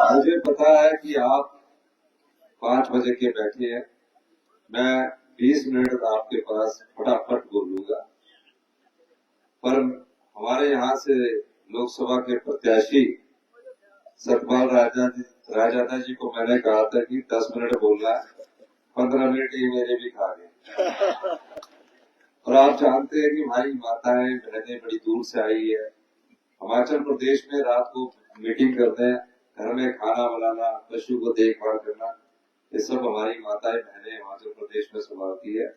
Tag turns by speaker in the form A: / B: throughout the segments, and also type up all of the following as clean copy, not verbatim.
A: मुझे पता है कि आप 5 बजे के बैठे हैं। मैं 20 मिनट आपके पास फटाफट बोलूंगा, पर हमारे यहाँ से लोकसभा के प्रत्याशी सतपाल राजादा जी को मैंने कहा था कि 10 मिनट बोलना है, 15 मिनट ये मेरे भी खा गए। और आप जानते हैं कि हमारी माताएं बहनें बड़ी दूर से आई है हिमाचल प्रदेश में, रात को मीटिंग करते हैं, घर में खाना बनाना, पशु को देखभाल करना, ये सब हमारी माताएं बहनें हिमाचल प्रदेश में संभालती है।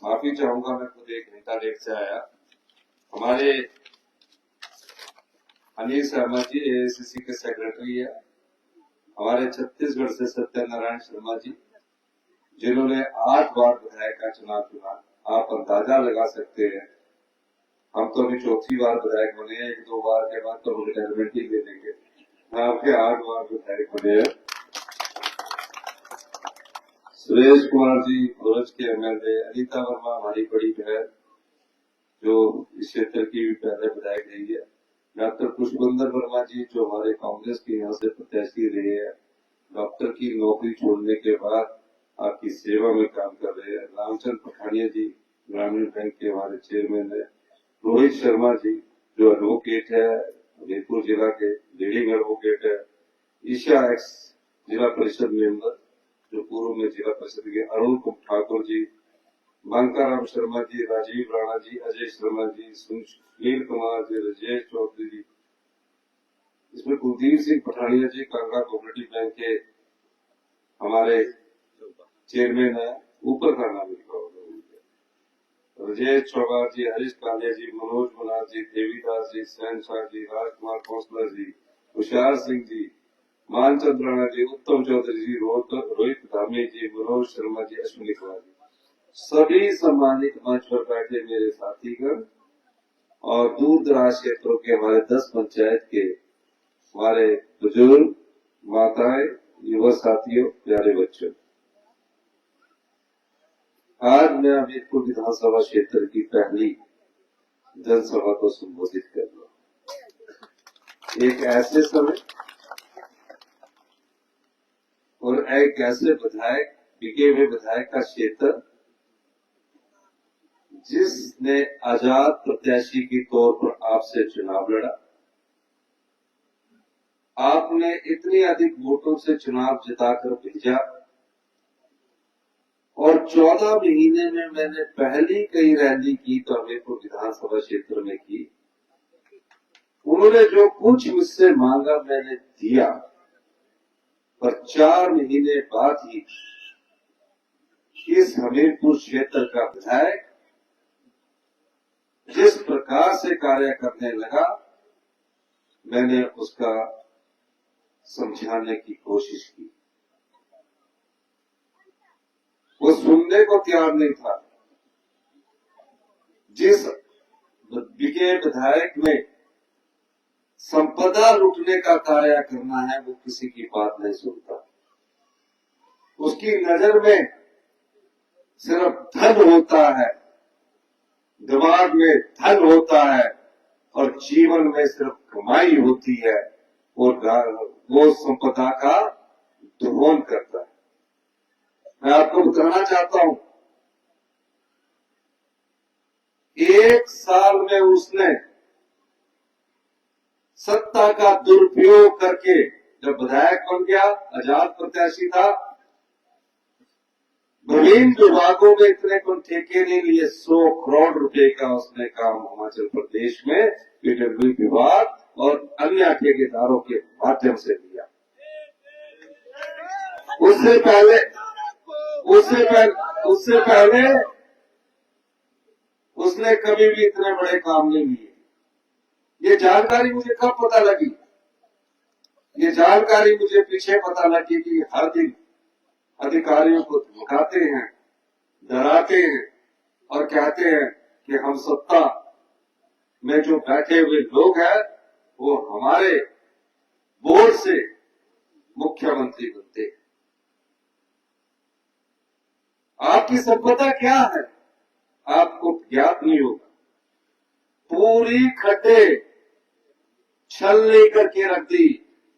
A: माफी चाहूंगा, मैं खुद 1 घंटा लेट से आया। हमारे अनिल शर्मा जी एआईसीसी के सेक्रेटरी है, हमारे छत्तीसगढ़ से सत्यनारायण शर्मा जी, जिन्होंने 8 बार विधायक का चुनाव चुना। आप अंदाजा लगा सकते हैं, हम तो अभी 4थी बार विधायक बने हैं, 1-2 बार के बाद तो हम रिटायरमेंट ही ले लेंगे। आपके 8 बार विधायक बने हैं। सुरेश कुमार जी भोरज के एमएलए, अनीता वर्मा हमारी बड़ी बहन जो इस क्षेत्र की भी पहले विधायक रही है, डॉक्टर पुष्पेंद्र वर्मा जी जो हमारे कांग्रेस के यहाँ से प्रत्याशी रहे हैं, डॉक्टर की नौकरी छोड़ने के बाद आपकी सेवा में काम कर रहे हैं, रामचंद्र पठानिया जी ग्रामीण बैंक के हमारे चेयरमैन है, रोहित शर्मा जी जो एडवोकेट है, हमीरपुर जिला के लीडिंग एडवोकेट है, ईशा एक्स जिला परिषद मेंबर जो पूर्व में जिला परिषद के, अरुण ठाकुर जी, मांकाराम शर्मा जी, राजीव राणा जी, अजय शर्मा जी, सुनील कुमार जी, राजेश चौधरी जी, इसमें कुलदीप सिंह पठानिया जी कांगड़ा कोऑपरेटिव बैंक के हमारे चेयरमैन है, ऊपर का नाम लिखा होगा, राजेश चौहान जी, हरीश कालिया जी, मनोज मनाज जी, देवीदास जी, शहनशाह जी, राजकुमार कौंसलर जी, तुषार सिंह जी, मानचंद राणा जी, उत्तम चौधरी जी, रोहित धामी जी, मनोज शर्मा जी, अश्विनी कुमार जी, सभी सम्मानित मंच पर बैठे मेरे साथीगण और दूर दराज क्षेत्रों के हमारे 10 पंचायत के हमारे बुजुर्ग, माताएं, युवा साथियों, प्यारे बच्चों, आज मैं हमीरपुर विधानसभा क्षेत्र की पहली जनसभा को संबोधित कर रहा हूँ। एक ऐसे समय और एक ऐसे विधायक, बिके हुए विधायक का क्षेत्र जिसने आजाद प्रत्याशी के तौर पर आपसे चुनाव लड़ा, आपने इतनी अधिक वोटों से चुनाव जिताकर भेजा और 14 महीने में मैंने पहली कई रैली की तो हमीरपुर विधानसभा क्षेत्र में की। उन्होंने जो कुछ मुझसे मांगा मैंने दिया, पर 4 महीने बाद ही इस हमीरपुर क्षेत्र का विधायक जिस प्रकार से कार्य करने लगा, मैंने उसका समझाने की कोशिश की। वो सुनने को तैयार नहीं था। जिस बिके विधायक में संपदा लूटने का कार्य करना है, वो किसी की बात नहीं सुनता। उसकी नजर में सिर्फ धन होता है, दिमाग में धन होता है और जीवन में सिर्फ कमाई होती है। वो संपदा का दोहन करता है। मैं आपको बताना चाहता हूं, 1 साल में उसने सत्ता का दुरुपयोग करके, जब विधायक बन गया, आजाद प्रत्याशी था, विभिन्न विभागों में इतने कोई ठेके नहीं लिए। 100 करोड़ रुपए का उसने काम हिमाचल प्रदेश में पीडब्ल्यू विभाग और अन्य ठेकेदारों के माध्यम से दिया। उससे पहले उसने कभी भी इतने बड़े काम नहीं लिए। ये जानकारी मुझे कब पता लगी? ये जानकारी मुझे पीछे पता लगी कि हर दिन अधिकारियों को धमकाते हैं, डराते हैं और कहते हैं कि हम सत्ता में जो बैठे हुए लोग हैं वो हमारे बोर्ड से मुख्यमंत्री बनते हैं। आपकी संपदा क्या है? आपको ज्ञात नहीं होगा, पूरी खड्डे छलनी करके रख दी,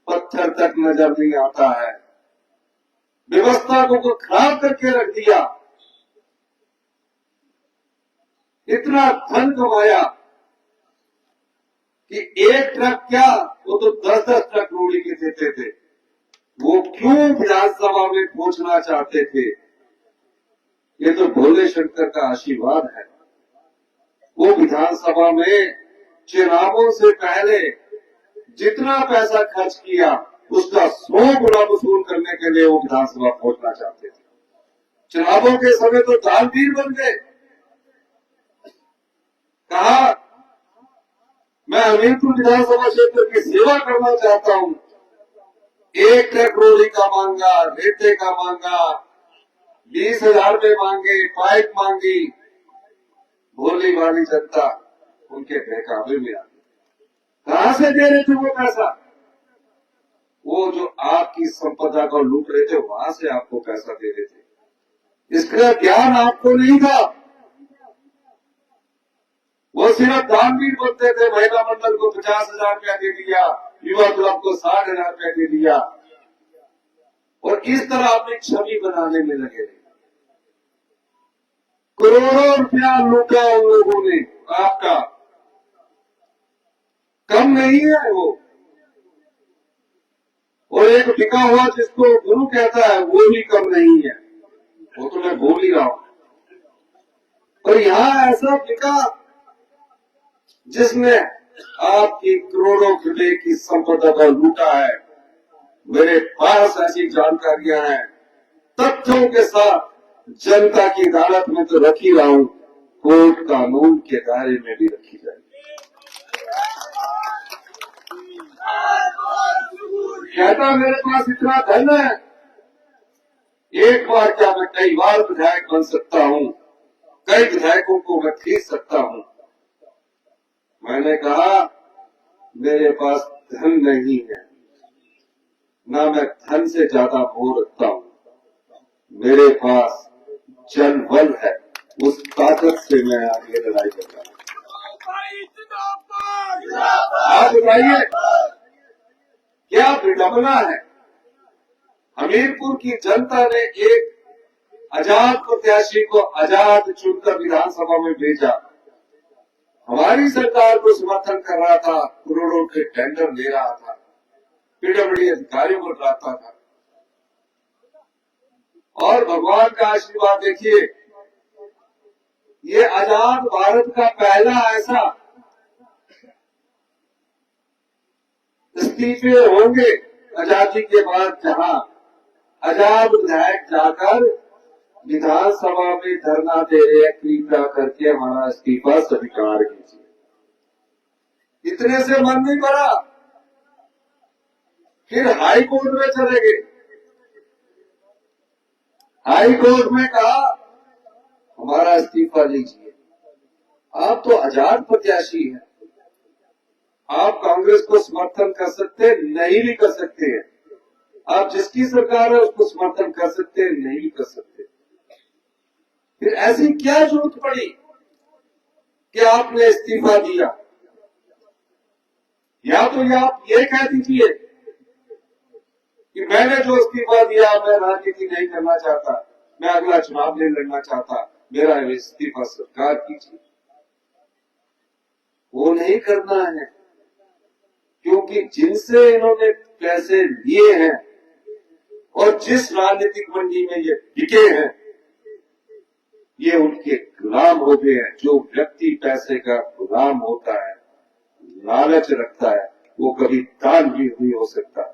A: पत्थर तक नजर नहीं आता है, व्यवस्था को खराब करके रख दिया। इतना धन कमाया कि एक ट्रक क्या, वो तो 10-10 ट्रक रोड़ी के देते थे। वो क्यों विधानसभा में पहुंचना चाहते थे? ये तो भोले शंकर का आशीर्वाद है। वो विधानसभा में चुनावों से पहले जितना पैसा खर्च किया उसका 100 गुना वसूल करने के लिए वो विधानसभा पहुंचना चाहते थे। चुनावों के समय तो दानवीर बन गए। कहा मैं हमीरपुर विधानसभा क्षेत्र की सेवा करना चाहता हूं। एक ट्रक रोड़ी का मांगा, रेते का मांगा, 20,000 रुपये मांगे, पाइप मांगी। भोली वाली जनता उनके बहकावे में आ गई। कहां से दे रहे थे वो पैसा? वो जो आपकी संपदा को लूट रहे थे वहां से आपको पैसा दे रहे थे। इसका ज्ञान आपको नहीं था। वो सिर्फ दानवीर बनते थे। महिला मंडल को 50,000 रुपया दे दिया, युवा क्लब को 60,000 रुपया दे दिया, और इस तरह अपनी छवि बनाने में लगे थे। करोड़ों रुपया लूटा उन लोगों ने आपका। कम नहीं है वो। और एक बिका हुआ जिसको गुरु कहता है वो भी कम नहीं है। वो तो मैं बोल ही रहा हूं। और यहां ऐसा बिका जिसने आपकी करोड़ों रुपए की संपदा को लूटा है। मेरे पास ऐसी जानकारियां हैं, तथ्यों के साथ जनता की अदालत में तो रखी रहा हूं, कोर्ट कानून के दायरे में भी रखी जाएगी। कहता मेरे पास इतना धन है, एक बार क्या मैं कई बार विधायक बन सकता हूं, कई विधायकों को मैं खरीद सकता हूं। मैंने कहा मेरे पास धन नहीं है, ना मैं धन से ज्यादा मोह रखता हूं। मेरे पास जनबल है, उस ताकत से मैं आगे लड़ाई करता हूं। आप बताइए क्या विडंबना है? हमीरपुर की जनता ने एक आजाद प्रत्याशी को आजाद चुनकर विधानसभा में भेजा। हमारी सरकार को समर्थन कर रहा था, करोड़ों के टेंडर ले रहा था, पीडब्ल्यूडी अधिकारियों को डराता था। और भगवान का आशीर्वाद देखिए, ये आजाद भारत का पहला ऐसा इस्तीफे होंगे आजादी के बाद जहां आजाद विधायक जाकर विधानसभा में धरना दे रहे हैं, कृपया करके हमारा इस्तीफा स्वीकार कीजिए। इतने से मन नहीं भरा, फिर हाई कोर्ट में चले गए। हाई कोर्ट में कहा हमारा इस्तीफा लीजिए। आप तो आजाद प्रत्याशी हैं, आप कांग्रेस को समर्थन कर सकते हैं, नहीं भी कर सकते हैं। आप जिसकी सरकार है उसको समर्थन कर सकते हैं, नहीं भी कर सकते। फिर ऐसी क्या जरूरत पड़ी कि आपने इस्तीफा दिया? या तो आप ये कह दीजिए कि मैंने जो इस्तीफा दिया, मैं राजनीति नहीं करना चाहता, मैं अगला चुनाव नहीं लड़ना चाहता, मेरा इस्तीफा स्वीकार कीजिए। वो नहीं करना है, क्योंकि जिनसे इन्होंने पैसे लिए हैं और जिस राजनीतिक मंडी में ये बिके हैं, ये उनके गुलाम हो गए हैं। जो व्यक्ति पैसे का गुलाम होता है, लालच रखता है, वो कभी दानवीर नहीं हो सकता।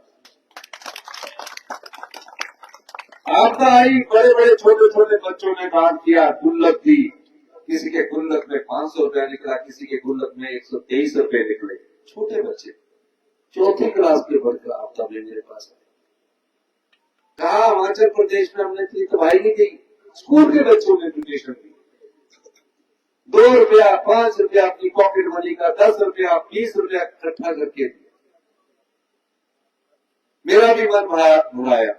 A: आपदा आई, बड़े बड़े छोटे छोटे बच्चों ने दान किया, गुल्लक दी। किसी के गुल्लक में 500 रुपया निकला, किसी के गुल्लक में 123 रुपये निकले। छोटे बच्चे, चौथी क्लास के बच्चे आपदा में मेरे पास आए। कहा हिमाचल प्रदेश में हमने की तबाही नहीं की, स्कूल के बच्चों ने डोनेशन दी। 2 रुपया, 5 रुपया अपनी पॉकेट मनी का, 10 रुपया, 20 रुपया इकट्ठा करके दिया। मेरा भी मन भराया।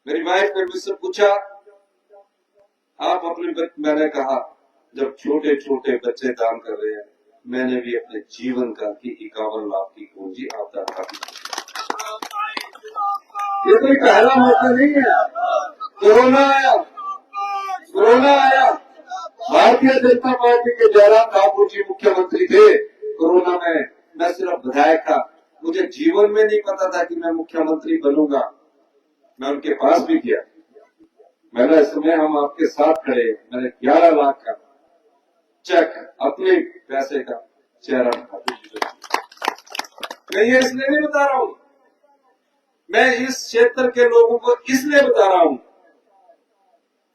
A: मेरी वाइफ ने मुझसे पूछा आप अपने मैंने कहा जब छोटे छोटे बच्चे दान कर रहे हैं, मैंने भी अपने जीवन काल की 51 लाख की पूंजी आपदा खाती। ये कोई पहला मौका नहीं है। कोरोना आया। भारतीय जनता पार्टी के जयराम ठाकुर जी मुख्यमंत्री थे। कोरोना में मैं सिर्फ विधायक था, मुझे जीवन में नहीं पता था कि मैं मुख्यमंत्री बनूंगा। मैं उनके पास भी गया, मैंने समय हम आपके साथ खड़े, मैंने 11 लाख का चेक अपने पैसे का जयराम ठाकुर जी को। मैं ये इसलिए नहीं बता रहा हूं, मैं इस क्षेत्र के लोगों को इसलिए बता रहा हूं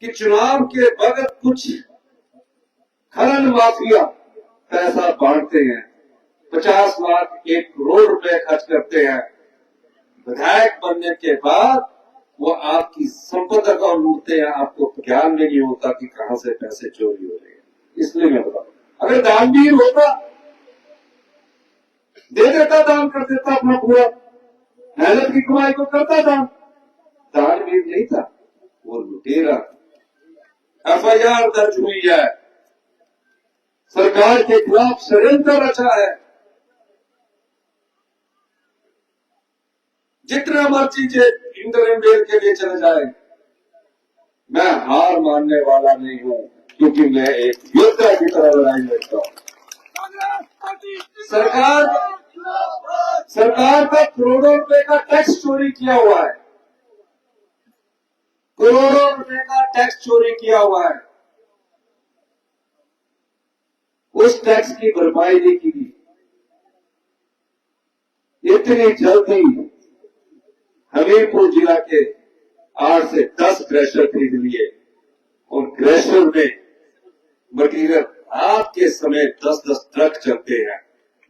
A: कि चुनाव के वक्त कुछ खनन माफिया पैसा बांटते हैं, 50 लाख 1 करोड़ रुपए खर्च करते हैं। विधायक बनने के बाद वो आपकी संपदा को लूटते हैं, आपको ज्ञान में नहीं होता कि कहां से पैसे चोरी हो रहे हैं। इसलिए मैं बता रहा हूं, अगर दानवीर होता दे देता, दान कर देता, अपना पूरा मेहनत की कमाई को करता था। दानवीर नहीं था, वो लुटेरा। एफआईआर दर्ज हुई है, सरकार के खिलाफ षड्यंत्र रचा है। जितना मर्जी इंटरनेट बेल के लिए चले जाए, मैं हार मानने वाला नहीं हूं, क्योंकि मैं एक योद्धा की तरह लड़ाई लड़ता हूं। सरकार का करोड़ों रुपए का टैक्स चोरी किया हुआ है, करोड़ों रुपए का टैक्स चोरी किया हुआ है। उस टैक्स की भरपाई नहीं की गई। इतनी जल्दी हमीरपुर जिला के 8 से 10 क्रैशर खरीद लिए। उन क्रैशर में मटीरियल आपके समय 10-10 ट्रक चलते हैं।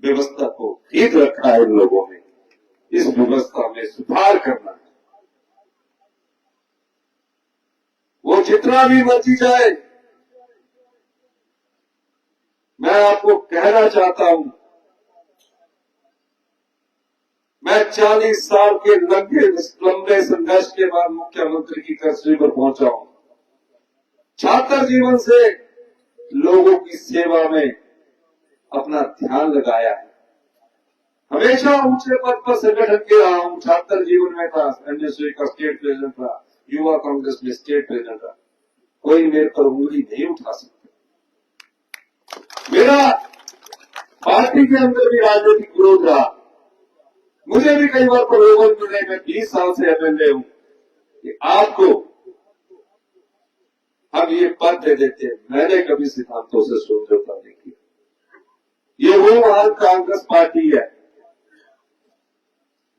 A: व्यवस्था को ठीक रखा है इन लोगों ने, इस व्यवस्था में सुधार करना है। वो जितना भी मर्जी जाए, मैं आपको कहना चाहता हूं, मैं 40 साल के लंबे संघर्ष के बाद मुख्यमंत्री की कर्सी पर पहुंचा हूं। छात्र जीवन से लोगों की सेवा में अपना ध्यान लगाया है। हमेशा ऊंचे पद पर संगठन के रहा हूं। छात्र जीवन में था, एनएसयू का स्टेट प्रेसिडेंट था, युवा कांग्रेस में स्टेट प्रेसिडेंट था। कोई मेरे पर उंगली नहीं उठा सकता। मेरा पार्टी के अंदर भी राजनीतिक विरोध रहा। मुझे भी कई बार प्रलोभन मिले, मैं 20 साल से एमएलए हूं, कि आपको हम ये पद दे देते हैं। मैंने कभी सिद्धांतों से समझौता नहीं किया। ये वो महान कांग्रेस पार्टी है।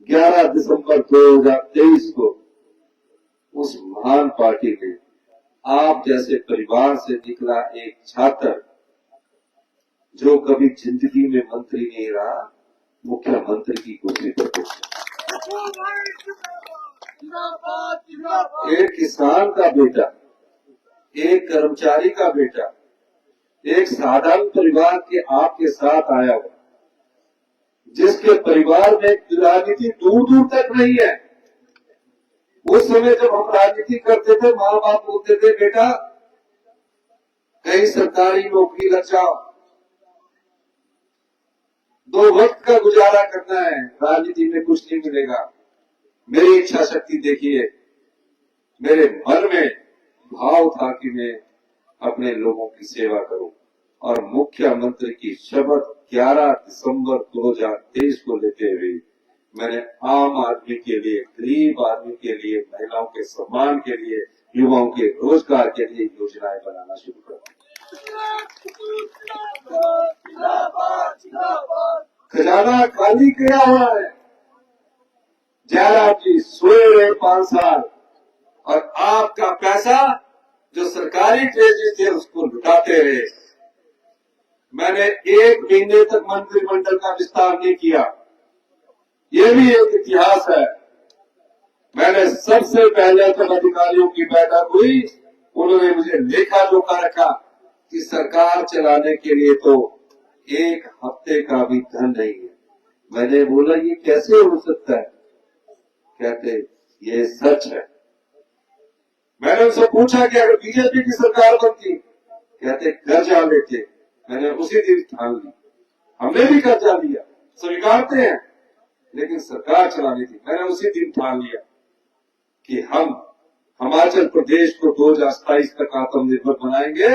A: 11 दिसंबर 2023 को उस महान पार्टी में आप जैसे परिवार से निकला एक छात्र, जो कभी जिंदगी में मंत्री नहीं रहा, मुख्यमंत्री की कुर्सी पर एक किसान का बेटा, एक कर्मचारी का बेटा, एक साधारण परिवार के आपके साथ आया हुआ, जिसके परिवार में राजनीति दूर दूर तक नहीं है। उस समय जब हम राजनीति करते थे, माँ बाप बोलते थे बेटा कहीं सरकारी नौकरी लग जाओ, 2 वक्त का गुजारा करना है, राजनीति में कुछ नहीं मिलेगा। मेरी इच्छा शक्ति देखिए, मेरे मन में भाव था कि मैं अपने लोगों की सेवा करूं, और मुख्यमंत्री की शपथ 11 दिसंबर 2023 को लेते हुए मैंने आम आदमी के लिए, गरीब आदमी के लिए, महिलाओं के सम्मान के लिए, युवाओं के रोजगार के लिए योजनाएं बनाना शुरू कर। खजाना खाली किया हुआ है। जयराम जी सोए रहे 5 साल, और आपका पैसा जो सरकारी ट्रेजरी थे उसको लुटाते रहे। मैंने 1 महीने तक मंत्रिमंडल का विस्तार नहीं किया। ये भी एक इतिहास है। मैंने सबसे पहले जब अधिकारियों की बैठक हुई, उन्होंने मुझे लेखा जोखा रखा कि सरकार चलाने के लिए तो 1 हफ्ते का भी धन नहीं है। मैंने बोला ये कैसे हो सकता है? कहते ये सच है। मैंने उनसे पूछा कि अगर बीजेपी की सरकार बनती, कहते कर्जा लेते। मैंने उसी दिन ठान ली, हमने भी कर्जा लिया, स्वीकारते हैं, लेकिन सरकार चलानी थी। मैंने उसी दिन ठान लिया कि हम हिमाचल प्रदेश को 2027 तक आत्मनिर्भर बनाएंगे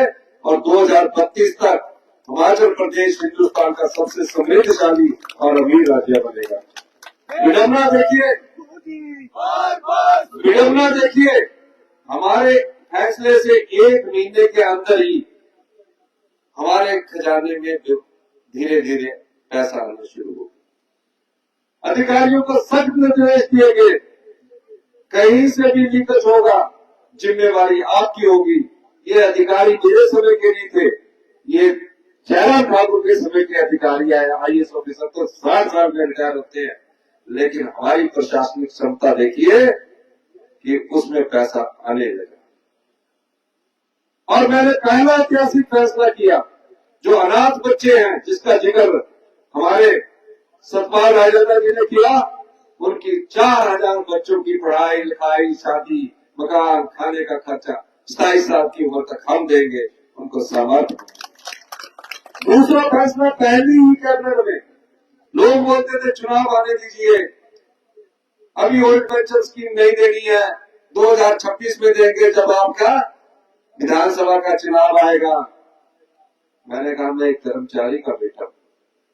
A: और 2032 तक हिमाचल प्रदेश हिंदुस्तान का सबसे समृद्धशाली और अमीर राज्य बनेगा। विडम्बना देखिए, विडम्बना देखिए, हमारे फैसले से 1 महीने के अंदर ही हमारे खजाने में धीरे धीरे पैसा आना शुरू हो। अधिकारियों को सख्त निर्देश दिए गए, कहीं से भी लीकेज होगा जिम्मेवारी आपकी होगी। ये अधिकारी मेरे समय के नहीं थे, ये जयराम ठाकुर के समय के अधिकारी आए। IAS ऑफिसर तो 60 साल में रिटायर होते हैं, लेकिन हमारी प्रशासनिक क्षमता देखिए कि उसमें पैसा आने लगा। और मैंने पहला ऐतिहासिक फैसला किया, जो अनाथ बच्चे हैं, जिसका जिक्र हमारे सतपाल रायजादा जी ने किया, उनकी 4000 बच्चों की पढ़ाई लिखाई, शादी, मकान, खाने का खर्चा 27 साल की उम्र तक हम देंगे, उनको सामर्थ्य। दूसरा फैसला पहली ही कैबिनेट में, लोग बोलते थे चुनाव आने दीजिए, अभी ओल्ड पेंशन स्कीम नहीं देनी है, 2026 में देंगे जब आपका विधानसभा का चुनाव आएगा। मैंने कहा मैं एक कर्मचारी का बेटा हूं,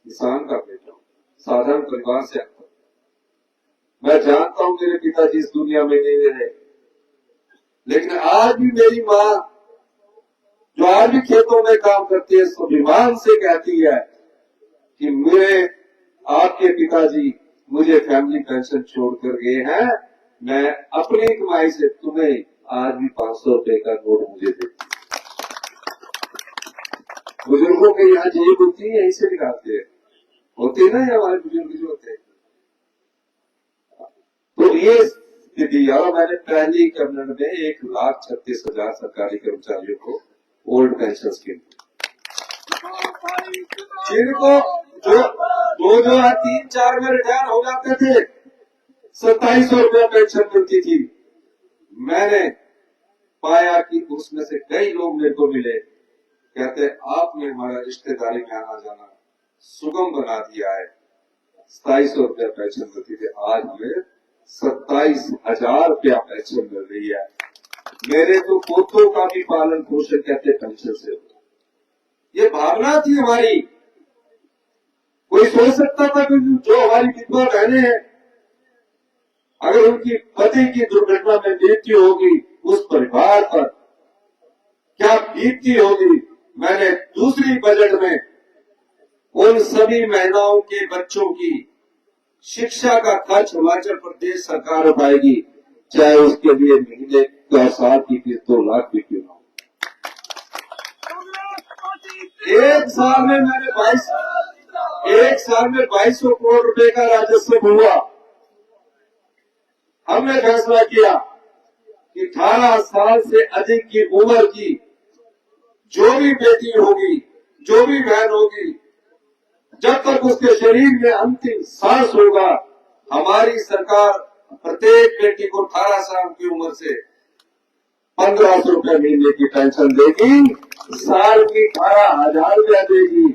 A: किसान का बेटा हूं, साधारण परिवार से आता हूं, मैं जानता हूं मेरे पिताजी इस दुनिया में नहीं रहे, लेकिन आज भी मेरी माँ, जो आज भी खेतों में काम करती है, स्वाभिमान से कहती है कि मेरे आपके पिताजी मुझे फैमिली पेंशन छोड़कर गए हैं, मैं अपनी कमाई से तुम्हें आज भी 500 रुपए का नोट मुझे देती। बुजुर्गों के यहाँ जेब होती है, यहीं से निकालते हैं, होते हैं ना हमारे बुजुर्ग जो होते हैं। तो ये स्थिति, और मैंने पहली कैबिनेट में 1,36,000 सरकारी कर्मचारियों को ओल्ड पेंशन स्कीम, जिनको जो 3-4 में रिटायर हो जाते थे, 2700 रुपया पेंशन मिलती थी। मैंने पाया कि उसमें से कई लोग मेरे को मिले, कहते आपने हमारा रिश्तेदारी में आना जाना सुगम बना दिया है। 2700 रुपया पेंशन मिलती थी, आज हमें 27,000 रुपया पेंशन मिल रही है। मेरे तो पोतों का भी पालन पोषण कहते पेंशन से होता। ये भावना थी हमारी। कोई सोच सकता था कि जो हमारी विधवा बहनें हैं, अगर उनकी पति की दुर्घटना में मृत्यु होगी, उस परिवार पर क्या बीतती होगी। मैंने दूसरी बजट में उन सभी महिलाओं के बच्चों की शिक्षा का खर्च हिमाचल प्रदेश सरकार उठाएगी, चाहे उसके लिए महीने का 7 की फीस 2 लाख भी क्यों ना हो। एक साल में 2200 करोड़ रुपए का राजस्व हुआ। हमने फैसला किया कि 18 साल से अधिक की उम्र की जो भी बेटी होगी, जो भी बहन होगी, जब तक उसके शरीर में अंतिम सांस होगा, हमारी सरकार प्रत्येक बेटी को 18 साल की उम्र से 1500 रुपये महीने की पेंशन देगी, साल की 18,000 रुपया देगी।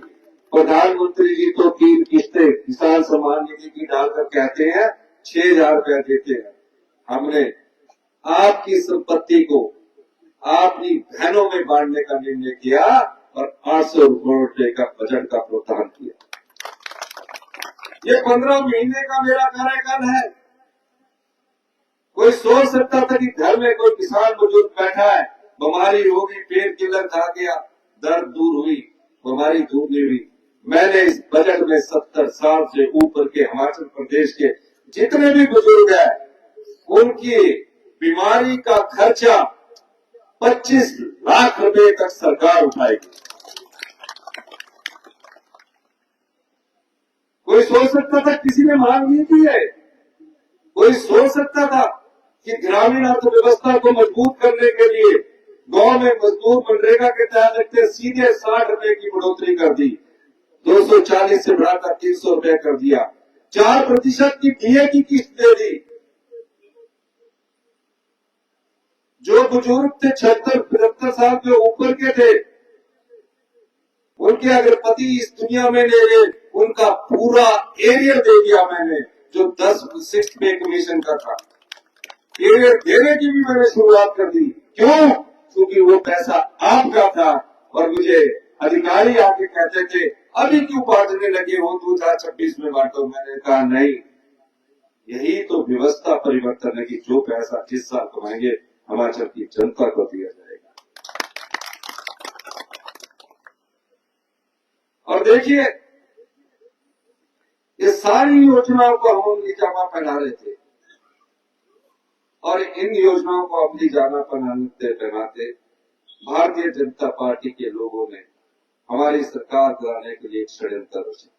A: प्रधानमंत्री जी तो 3 किस्तें किसान सम्मान निधि की डालकर कहते हैं 6,000 रुपया देते हैं। हमने आपकी संपत्ति को अपनी बहनों में बांटने का निर्णय किया और 800 करोड़ रुपए का बजट का प्रोत्साहन किया। ये 15 महीने का मेरा कार्यकाल है। कोई सोच सकता था कि घर में कोई किसान बुजुर्ग बैठा है, बीमारी होगी, पेट किलर खा गया, दर्द दूर हुई, बीमारी दूर नहीं हुई। मैंने इस बजट में 70 साल से ऊपर के हिमाचल प्रदेश के जितने भी बुजुर्ग हैं, उनकी बीमारी का खर्चा 25 लाख रुपए तक सरकार उठाएगी। कोई सोच सकता था, किसी ने मांग नहीं की है, कोई सोच सकता था कि ग्रामीण अर्थव्यवस्था को मजबूत करने के लिए गांव में मजदूर मनरेगा के तहत रखते सीधे 60 रुपए की बढ़ोतरी कर दी, 240 से बढ़ाकर 300 रुपया कर दिया, 4% की डीए की किस्त दे दी। जो बुजुर्ग थे 76-75 साल के ऊपर के थे, उनके अगर पति इस दुनिया में नहीं रहे, उनका पूरा एरियर दे दिया मैंने, जो 10 6 पे कमीशन का था, एरियर देने की भी मैंने शुरुआत कर दी। क्यों? क्योंकि वो पैसा आपका था। और मुझे अधिकारी आके कहते थे अभी क्यों बांटने लगे हो, 2026 में बांटो। मैंने कहा नहीं, यही तो व्यवस्था परिवर्तन है कि जो पैसा जिस साल कमाएंगे हिमाचल की जनता को दिया जाएगा। और देखिए, ये सारी योजनाओं को हम निजामा पहना रहे थे, और इन योजनाओं को अमली जामा पहनाते भारतीय जनता पार्टी के लोगों ने हमारी सरकार कराने के लिए एक षड्यंत्र रचा।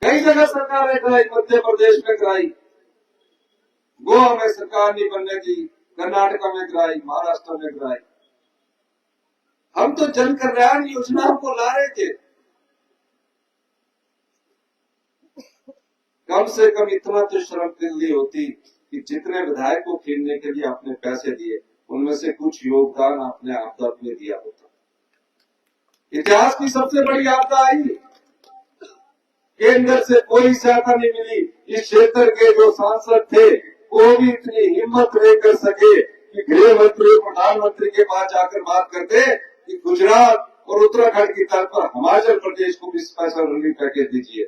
A: कई जगह सरकारें कराई, मध्य प्रदेश में कराई, गोवा में सरकार नहीं बनने दी, कर्नाटका में कराई, महाराष्ट्र में कराई। हम तो जन कल्याण योजनाओं को ला रहे थे। कम से कम इतना तो शर्म दिल्ली होती कि जितने विधायक को खरीदने के लिए आपने पैसे दिए, उनमें से कुछ योगदान आपने आपदा में दिया होता। इतिहास की सबसे बड़ी आपदा आई, केंद्र से कोई सहायता नहीं मिली। इस क्षेत्र के जो सांसद थे वो भी इतनी हिम्मत नहीं कर सके कि गृह मंत्री प्रधानमंत्री के पास जाकर बात करते कि गुजरात और उत्तराखंड की तर्ज पर हिमाचल प्रदेश को भी स्पेशल रिलीफ पैकेज दीजिए।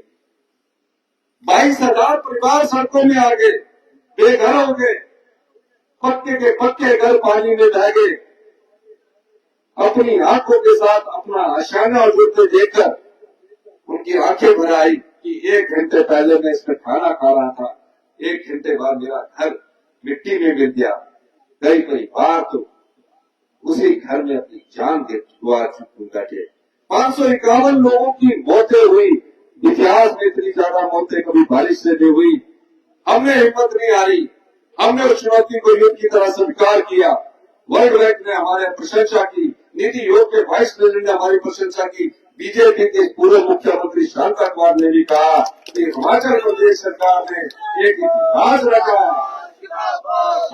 A: 22,000 परिवार सड़कों में आ गए, बेघर हो गए, पक्के के पक्के घर पानी में बह गए। अपनी आंखों के साथ अपना आशाना और युद्ध देखकर उनकी आंखें भर आई कि 1 घंटे पहले मैं इसमें खाना खा रहा था, 1 घंटे बाद मेरा घर मिट्टी में गिर गया। कई बार तो उसी घर में अपनी जान गवा बैठे। 551 लोगों की मौतें हुई। इतिहास में इतनी ज्यादा मौतें कभी बारिश से नहीं हुई। हमने हिम्मत नहीं हारी, हमने उस चुनौती को युद्ध की तरह स्वीकार किया। वर्ल्ड बैंक ने हमारे प्रशंसा की, नीति आयोग के वाइस प्रेसिडेंट ने हमारी प्रशंसा की, बीजेपी के पूर्व मुख्यमंत्री शांता कुमार ने भी कहा कि हिमाचल प्रदेश सरकार ने एक इतिहास रखा है।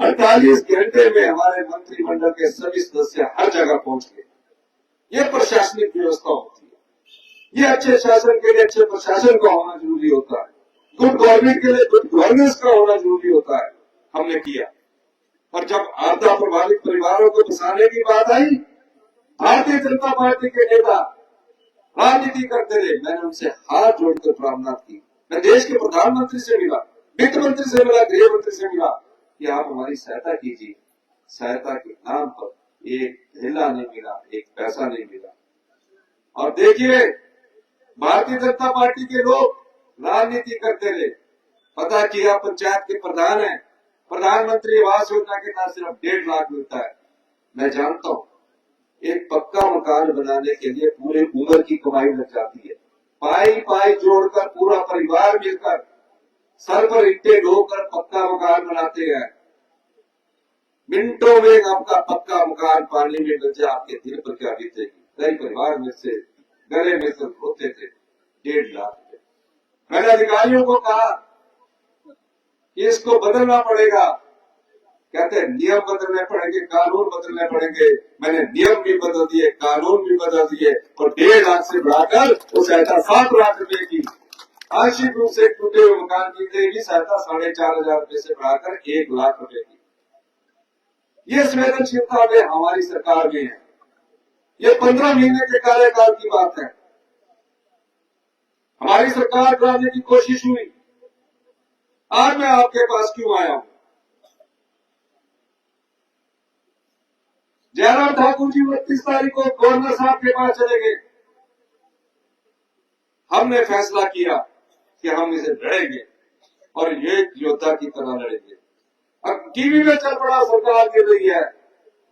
A: 48 घंटे में हमारे मंत्रिमंडल के सभी सदस्य हर जगह पहुंच गए। ये प्रशासनिक व्यवस्था होती है। ये अच्छे शासन के लिए अच्छे प्रशासन का होना जरूरी होता है। गुड गवर्नमेंट के लिए गुड गवर्नेंस का होना जरूरी होता है। हमने किया। और जब आपदा प्रभावित परिवारों को बसाने की बात आई, भारतीय जनता पार्टी के नेता राजनीति करते रहे। मैंने उनसे हाथ जोड़कर प्रार्थना की। मैं देश के प्रधानमंत्री से मिला, वित्त मंत्री से मिला, गृह मंत्री से मिला कि आप हमारी सहायता कीजिए। सहायता के नाम पर एक ढेला नहीं मिला, एक पैसा नहीं मिला। और देखिए, भारतीय जनता पार्टी के लोग राजनीति करते रहे। पता किया पंचायत के प्रधान है, प्रधानमंत्री आवास योजना के तहत सिर्फ 1.5 लाख मिलता है। मैं जानता हूँ एक पक्का मकान बनाने के लिए पूरे उम्र की कमाई लग जाती है। पाई पाई जोड़कर पूरा परिवार मिलकर सर पर ईंटें ढोकर पक्का मकान बनाते हैं। मिनटों में आपका पक्का मकान पानी में डल जाए, आपके दिल पर क्या बीतेगी। कई परिवार में से गले में सब होते थे 1.5 लाख। मैंने अधिकारियों को कहा कि इसको बदलना पड़ेगा। कहते हैं नियम बदलने पड़ेंगे, कानून बदलने पड़ेंगे। मैंने नियम भी बदल दिए, कानून भी बदल दिए और 1.5 लाख से बढ़ाकर वो सहायता 7 लाख रुपए की, आंशिक रूप से टूटे हुए मकान की गई सहायता 4,500 रुपए से बढ़ाकर 1 लाख रुपए की। ये संवेदनशीलता में हमारी सरकार में है। ये 15 महीने के कार्यकाल की बात है। हमारी सरकार कराने की कोशिश हुई। आज मैं आपके पास क्यों आया हूं? जयराम ठाकुर जी 29 तारीख को गवर्नर साहब के पास चले गए। हमने फैसला किया कि हम इसे लड़ेंगे और ये योद्धा की तरह लड़ेंगे। अब टीवी में चल पड़ा सरकार गिर रही है।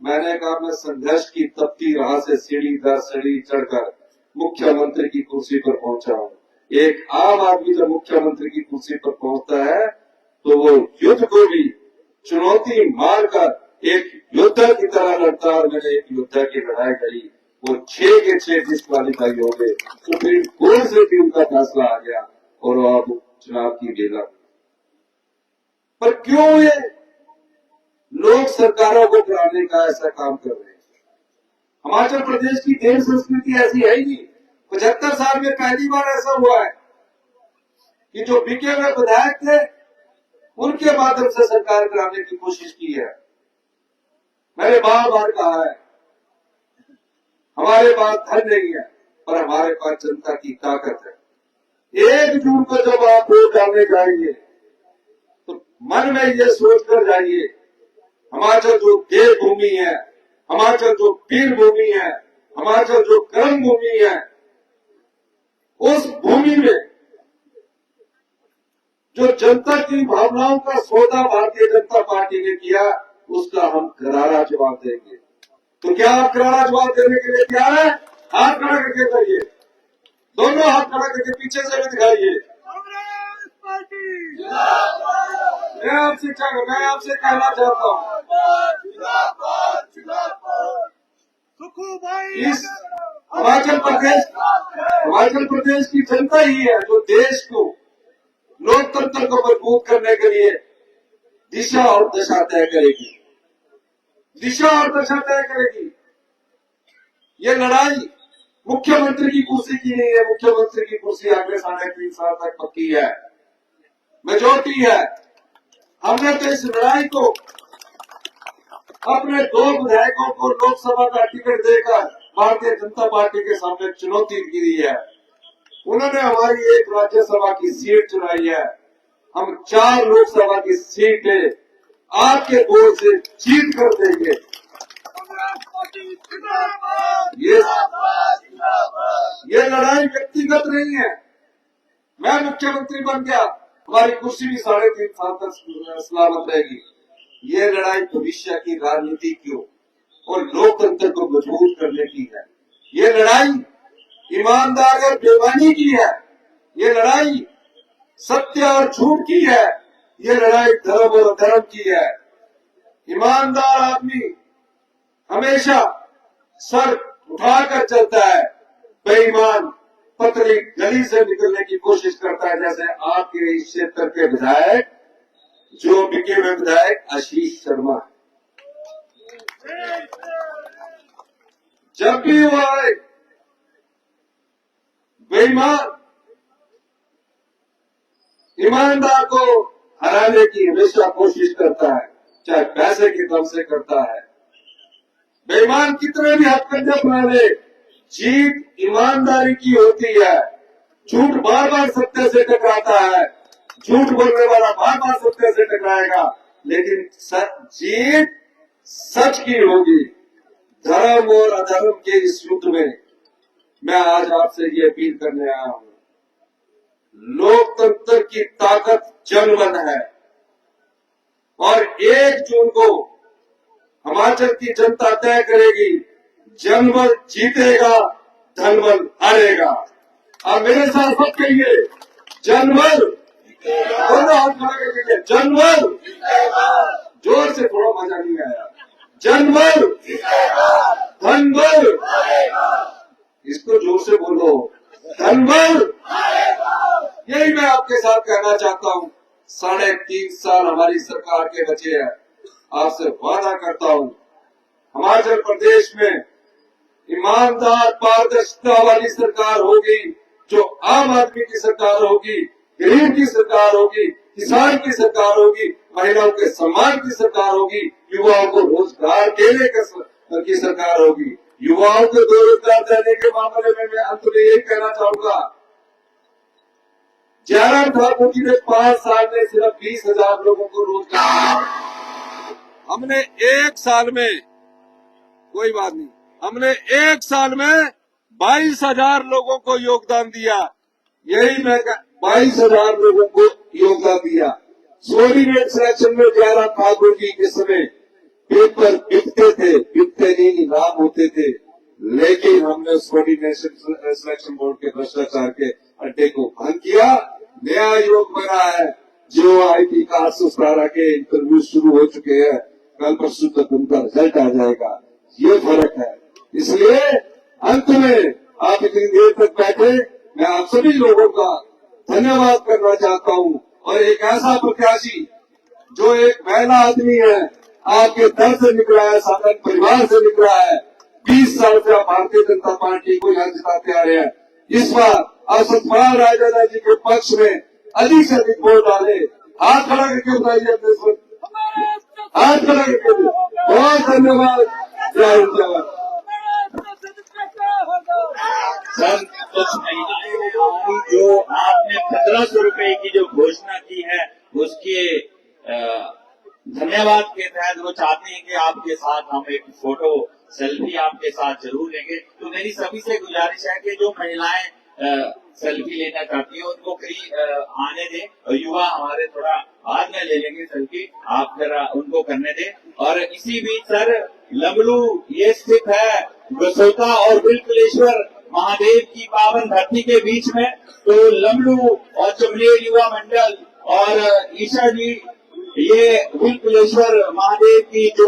A: मैंने कहा मैं संघर्ष की तपती राह से सीढ़ी दर सीढ़ी चढ़कर मुख्यमंत्री की कुर्सी पर पहुंचा हूं। एक आम आदमी जब मुख्यमंत्री की कुर्सी पर पहुंचता है तो वो युद्ध को भी चुनौती मारकर एक योद्धा की तरह लड़ता है। और मैंने एक योद्धा की लड़ाई लड़ी। वो 6 के 6 डिस्क्वालीफाई हो गए। सुप्रीम कोर्ट से भी उनका फैसला आ गया और अब चुनाव की बेला। पर क्यों ये लोग सरकारों को कराने का ऐसा काम कर रहे हैं। हिमाचल प्रदेश की खेल संस्कृति ऐसी है ही नहीं। 75 साल में पहली बार ऐसा हुआ है कि जो बिके हुए विधायक थे उनके माध्यम से सरकार कराने की कोशिश की है। मैंने बार बार कहा है, हमारे पास धन नहीं है पर हमारे पास जनता की ताकत है। 1 जून को जब आप वोट डालने जाएंगे तो मन में ये सोचकर जाइए, हिमाचल जो देव भूमि है, हिमाचल जो वीर भूमि है, हिमाचल जो कर्म भूमि है, उस भूमि में जो जनता की भावनाओं का सौदा भारतीय जनता पार्टी ने किया, उसका हम करारा जवाब देंगे। तो क्या आप करारा जवाब देने के लिए तैयार है? हाथ खड़ा करके करिए, दोनों हाथ खड़ा करके पीछे से भी दिखाइए। मैं आपसे कहना चाहता हूँ, इस हिमाचल प्रदेश की जनता ही है जो देश को, लोकतंत्र को मजबूत करने के लिए दिशा और दशा तय करेगी, दिशा और दशा तय करेगी। ये लड़ाई मुख्यमंत्री की कुर्सी की नहीं है। मुख्यमंत्री की कुर्सी अगले 3.5 साल तक पक्की है, मेजोरिटी है। हमने तो इस लड़ाई को अपने 2 विधायकों को लोकसभा का टिकट देकर भारतीय जनता पार्टी के सामने चुनौती दी है। उन्होंने हमारी 1 राज्यसभा की सीट चुराई है। हम 4 लोकसभा की सीटें आपके वोट से जीत कर देंगे। ये लड़ाई व्यक्तिगत नहीं है। मैं मुख्यमंत्री बन गया, हमारी कुर्सी भी 3.5 साल तक सलामत रहेगी। ये लड़ाई भविष्य की राजनीति की और लोकतंत्र को मजबूत करने की है। ये लड़ाई ईमानदार और बेईमानी की है। ये लड़ाई सत्य और झूठ की है। ये लड़ाई धर्म और अधर्म की है। ईमानदार आदमी हमेशा सर उठाकर चलता है, बेईमान पतली गली से निकलने की कोशिश करता है। जैसे आपके इस क्षेत्र के विधायक, जो बिके हुए विधायक आशीष शर्मा, जब भी वो आए बेईमान ईमानदार को हराने की हमेशा कोशिश करता है, चाहे पैसे के दम से करता है। बेईमान कितने भी हथकंडे बना ले, जीत ईमानदारी की होती है। झूठ बार बार सत्य से टकराता है, झूठ बोलने वाला बार बार सत्य से टकराएगा, लेकिन जीत सच की होगी। धर्म और अधर्म के इस युद्ध में मैं आज आपसे ये अपील करने आया हूं, लोकतंत्र की ताकत जनमन है और 1 जून को हिमाचल की जनता तय करेगी, जनबल जीतेगा, धनबल हारेगा। और मेरे साथ सब कहिए, जनबल, दोनों हाथ खड़ा करके, जनबल, जोर से, थोड़ा मजा नहीं आया, जनबल, धनबल, इसको जोर से बोलो, धनबल। यही मैं आपके साथ कहना चाहता हूँ। 3.5 साल हमारी सरकार के बचे हैं। आपसे वादा करता हूँ, हिमाचल प्रदेश में ईमानदार पारदर्शिता वाली सरकार होगी, जो आम आदमी की सरकार होगी, गरीब की सरकार होगी, किसान की सरकार होगी, महिलाओं के सम्मान की सरकार होगी, युवाओं को रोजगार देने की सरकार होगी। युवाओं को रोजगार देने के मामले में मैं अंत में यही कहना चाहूंगा, जयराम ठाकुर जी ने 5 साल में सिर्फ 20,000 लोगों को रोजगार दिया। हमने 1 साल में, कोई बात नहीं, हमने 1 साल में 22,000 लोगों को योगदान दिया। यही मैं 22,000 लोगों को योगदान दिया। कोऑर्डिनेट सिलेक्शन में जयराम ठाकुर जी के समय पेपर बिकते नहीं, नाम होते थे, लेकिन हमने कोऑर्डिनेशन सिलेक्शन बोर्ड के भ्रष्टाचार के अड्डे को भंग किया। नया योग बना है, जो आईटी का 817 के इंटरव्यू शुरू हो चुके हैं, कल परसों तक उनका रिजल्ट आ जाएगा। ये फर्क है। इसलिए अंत में आप इतनी देर तक बैठे, मैं आप सभी लोगों का धन्यवाद करना चाहता हूँ। और एक ऐसा प्रत्याशी जो एक महिला आदमी है, आपके दर से निकला है, साधन परिवार से निकला है। 20 साल से आप भारतीय जनता पार्टी को यहाँ जिताते आ रहे हैं। इस बार आप सतपाल रायजादा जी के पक्ष में अधिक से अधिक वोट डाले। हाथ खड़ा करके बताइए अपने इस वक्त, हाथ खड़ा करके। बहुत धन्यवाद। जय हिंद, जय भारत।
B: सर, कुछ महिलाएं हैं जो आपने 1500 रुपए की जो घोषणा की है उसके धन्यवाद के तहत वो चाहते हैं कि आपके साथ हम एक फोटो सेल्फी आपके साथ जरूर लेंगे। तो मेरी सभी से गुजारिश है कि जो महिलाएं सेल्फी लेना चाहती है उनको आने दें, और युवा हमारे थोड़ा बाद में ले लेंगे सेल्फी, आप जरा उनको करने दें। और इसी बीच सर, लमलू ये स्थित है गसोता और बिलकुलेश्वर महादेव की पावन धरती के बीच में। तो लमलू और चमलेर युवा मंडल और ईशा जी ये बिलकुलेश्वर महादेव की जो